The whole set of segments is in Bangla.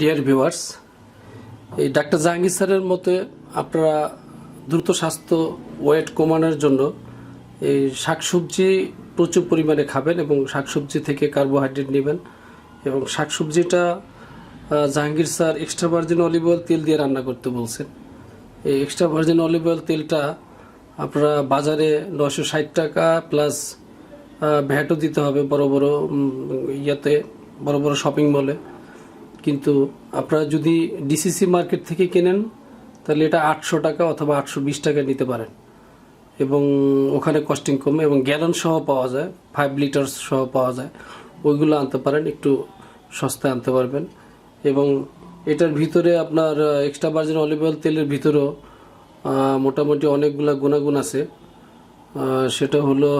ডিয়ার ভিউয়ার্স, এই ডাক্তার জাহাঙ্গীর স্যারের মতে আপনারা দ্রুত স্বাস্থ্য ওয়েট কমানোর জন্য এই শাকসবজি প্রচুর পরিমাণে খাবেন এবং শাকসবজি থেকে কার্বোহাইড্রেট নেবেন। এবং শাকসবজিটা Jahangir sir extra virgin olive oil তেল দিয়ে রান্না করতে বলছেন। এই এক্সট্রা ভার্জিন অলিভ অয়েল তেলটা আপনারা বাজারে 960 টাকা প্লাস ভ্যাটও দিতে হবে বড় বড় বড় বড় শপিং মলে। কিন্তু আপনারা যদি ডিসিসি মার্কেট থেকে কেনেন তাহলে এটা 800 টাকা অথবা 820 টাকা নিতে পারেন এবং ওখানে কস্টিং কমে এবং গ্যালন সহ পাওয়া যায়, 5 লিটার সহ পাওয়া যায়। ওইগুলো আনতে পারেন, একটু সস্তায় আনতে পারবেন। এবং এটার ভিতরে আপনার এক্সট্রা ভার্জিন অলিভ অয়েল তেলের ভিতরেও মোটামুটি অনেকগুলা গুণাগুণ আছে। সেটা হলো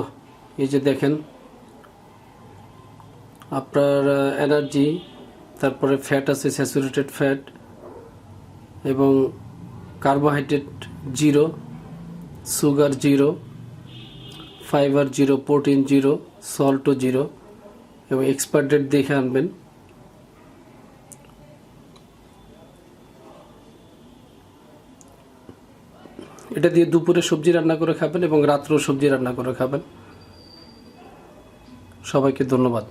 এই যে দেখেন, আপনার এনার্জি, তারপরে ফ্যাট আছে স্যাচুরেটেড ফ্যাট, এবং কার্বোহাইড্রেট 0, সুগার 0, ফাইবার 0, প্রোটিন 0, সল্টও 0 এবং এক্সপায়ার ডেট দেখে আনবেন। এটা দিয়ে দুপুরে সবজি রান্না করে খাবেন এবং রাত্রেও সবজি রান্না করে খাবেন। সবাইকে ধন্যবাদ।